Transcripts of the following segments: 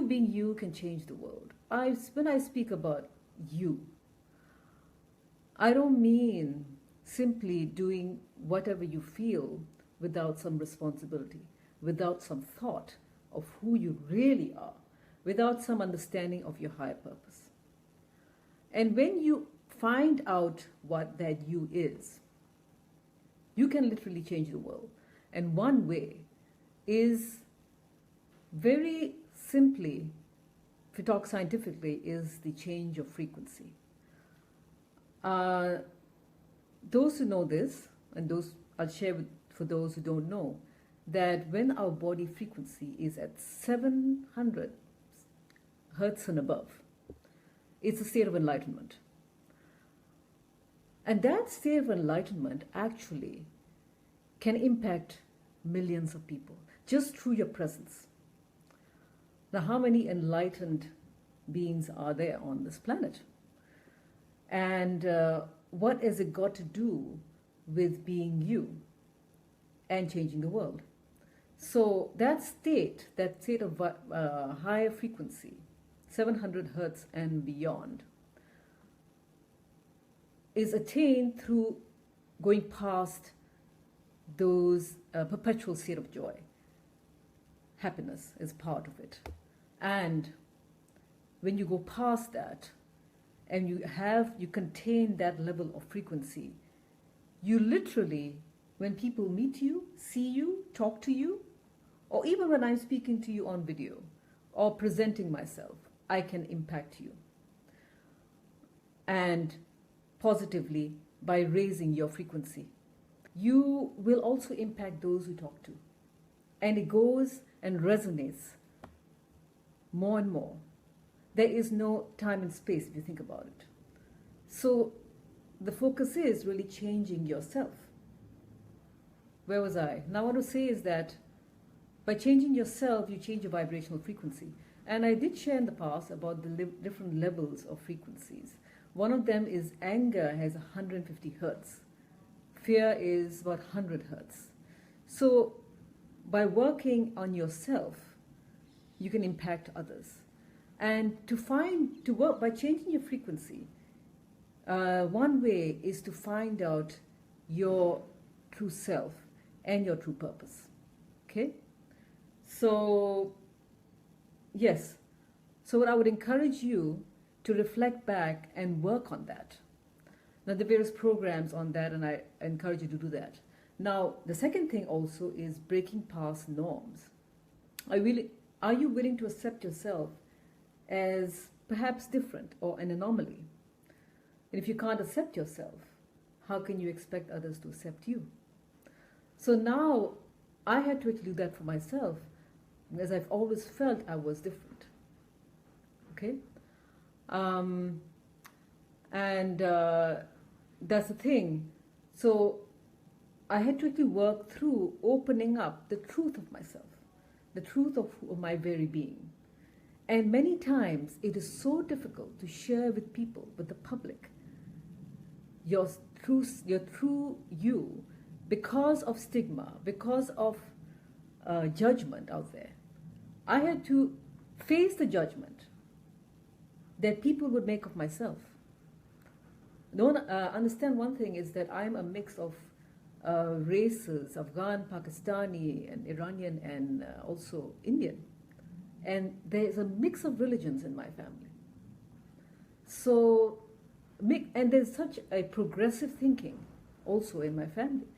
you being you can change the world. When I speak about you, I don't mean simply doing whatever you feel without some responsibility, without some thought of who you really are, without some understanding of your higher purpose. And when you find out what that you is, you can literally change the world. And one way is very simply, if we talk scientifically, is the change of frequency. Those who know this, and those I'll share for those who don't know, that when our body frequency is at 700 hertz and above, it's a state of enlightenment. And that state of enlightenment actually can impact millions of people just through your presence. Now, how many enlightened beings are there on this planet? And what has it got to do with being you and changing the world? So that state of higher frequency, 700 hertz and beyond, is attained through going past those perpetual state of joy. Happiness is part of it. And when you go past that and you contain that level of frequency, you literally, when people meet you, see you, talk to you, or even when I'm speaking to you on video or presenting myself, I can impact you. And positively by raising your frequency. You will also impact those you talk to. And it goes and resonates more and more. There is no time and space if you think about it. So the focus is really changing yourself. Where was I? Now what I want to say is that by changing yourself, you change your vibrational frequency. And I did share in the past about the different levels of frequencies. One of them is anger has 150 hertz. Fear is about 100 hertz. So by working on yourself, you can impact others. And to work by changing your frequency, one way is to find out your true self and your true purpose. Okay? So, yes. So what I would encourage you to reflect back and work on that. Now, there are various programs on that, and I encourage you to do that. Now, the second thing also is breaking past norms. Are you willing to accept yourself as perhaps different or an anomaly? And if you can't accept yourself, how can you expect others to accept you? So now, I had to actually do that for myself, because I've always felt I was different. Okay? That's the thing. So I had to actually work through opening up the truth of myself, the truth of my very being. And many times it is so difficult to share with people, with the public, your true you, because of stigma, because of judgment out there. I had to face the judgment that people would make of myself. Don't understand one thing is that I'm a mix of races, Afghan, Pakistani, and Iranian, and also Indian. And there's a mix of religions in my family. So, and there's such a progressive thinking also in my family.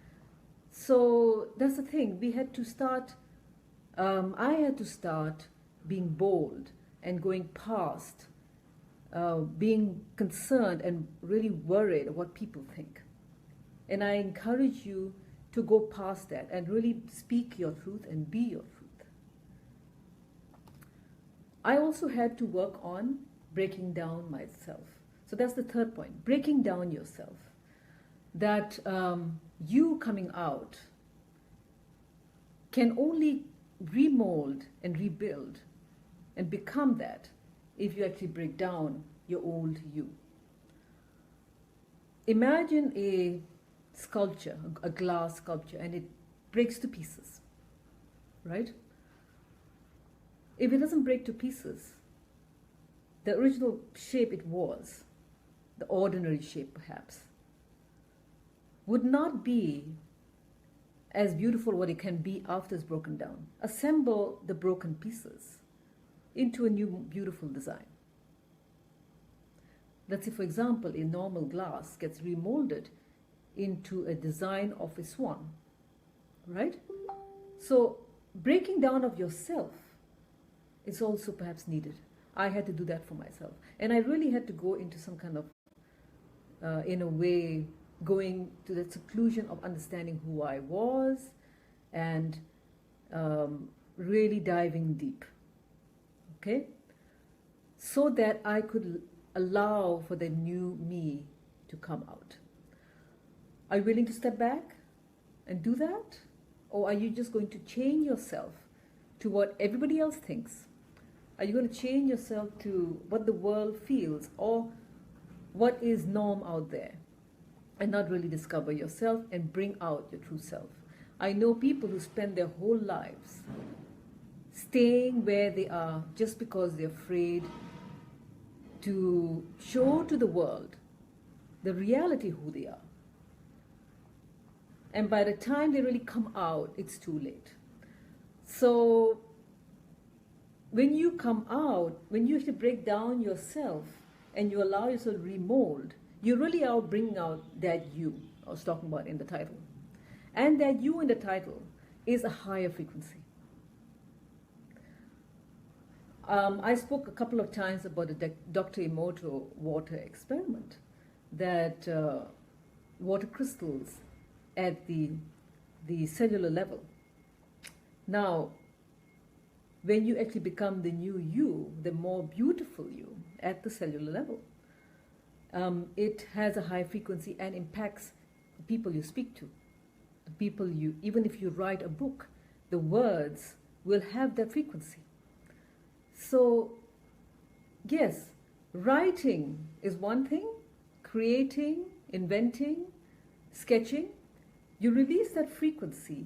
So that's the thing. We had to start, I had to start being bold and going past being concerned and really worried what people think. And I encourage you to go past that and really speak your truth and be your truth. I also had to work on breaking down myself. So that's the third point, breaking down yourself. That you coming out can only remold and rebuild and become that if you actually break down your old you. Imagine a sculpture, a glass sculpture, and it breaks to pieces, right? if it doesn't break to pieces, the original shape it was, the ordinary shape perhaps, would not be as beautiful what it can be after it's broken down. Assemble the broken pieces into a new beautiful design. Let's say, for example, a normal glass gets remolded into a design of a swan, right? So breaking down of yourself is also perhaps needed. I had to do that for myself. And I really had to go into some kind of, in a way, going to the seclusion of understanding who I was and really diving deep, okay? So that I could allow for the new me to come out. Are you willing to step back and do that? Or are you just going to change yourself to what everybody else thinks? Are you going to change yourself to what the world feels or what is norm out there, and not really discover yourself and bring out your true self? I know people who spend their whole lives staying where they are just because they're afraid to show to the world the reality who they are. And by the time they really come out, it's too late. So when you come out, when you actually break down yourself and you allow yourself to remold, you really are bringing out that you I was talking about in the title. And that you in the title is a higher frequency. I spoke a couple of times about the Dr. Emoto water experiment, that water crystals at the cellular level. Now, when you actually become the new you, the more beautiful you at the cellular level, it has a high frequency and impacts the people you speak to, the people you, even if you write a book, the words will have that frequency. So, yes, writing is one thing, creating, inventing, sketching. You release that frequency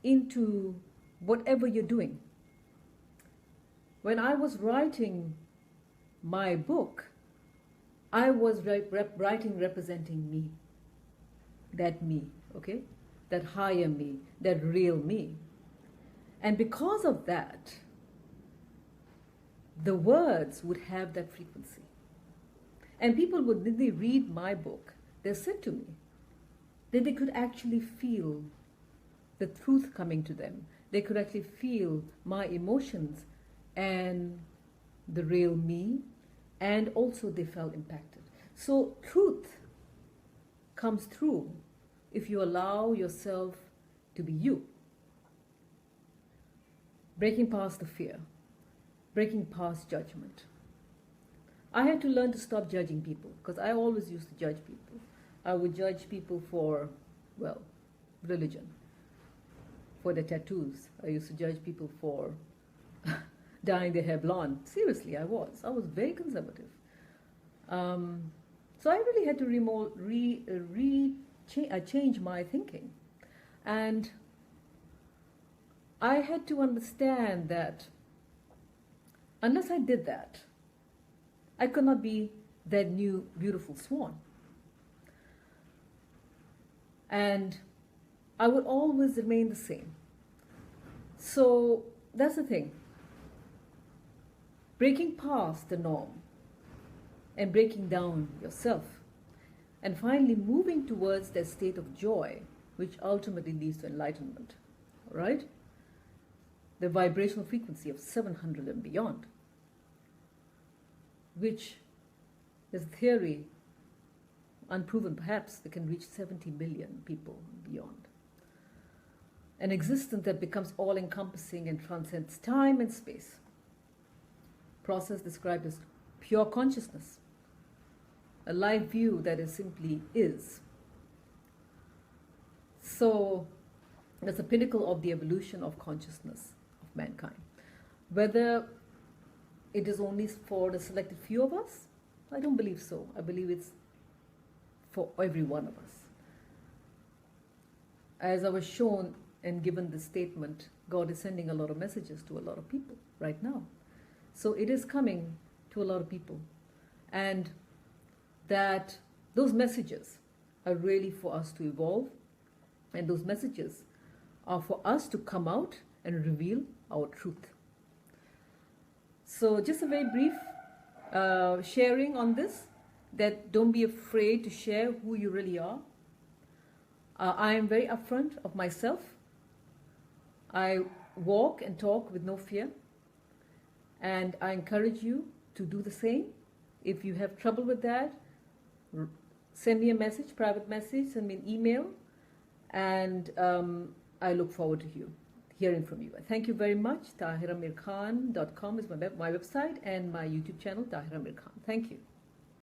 into whatever you're doing. When I was writing my book, I was writing representing me, okay? That higher me, that real me. And because of that, the words would have that frequency. And people would, when they read my book, they said to me that they could actually feel the truth coming to them. They could actually feel my emotions and the real me, and also they felt impacted. So truth comes through if you allow yourself to be you. Breaking past the fear, breaking past judgment. I had to learn to stop judging people, because I always used to judge people. I would judge people for, well, religion, for their tattoos. I used to judge people for dyeing their hair blonde. Seriously, I was very conservative. So I really had to change my thinking. And I had to understand that unless I did that, I could not be that new beautiful swan. And I would always remain the same. So that's the thing. Breaking past the norm and breaking down yourself, and finally moving towards that state of joy, which ultimately leads to enlightenment, all right? The vibrational frequency of 700 and beyond, which is a theory, unproven perhaps, that can reach 70 million people beyond. An existence that becomes all-encompassing and transcends time and space. Process described as pure consciousness, a life view that is simply is. So that's the pinnacle of the evolution of consciousness of mankind. Whether it is only for the selected few of us, I don't believe so. I believe it's for every one of us. As I was shown and given this statement, God is sending a lot of messages to a lot of people right now. So it is coming to a lot of people. And that those messages are really for us to evolve. And those messages are for us to come out and reveal our truth. So just a very brief sharing on this, that don't be afraid to share who you really are. I am very upfront of myself. I walk and talk with no fear. And I encourage you to do the same. If you have trouble with that, send me a message, private message, send me an email, and I look forward to hearing from you. Thank you very much. TahiraMirKhan.com is my website, and my YouTube channel, Tahira Mir Khan. Thank you.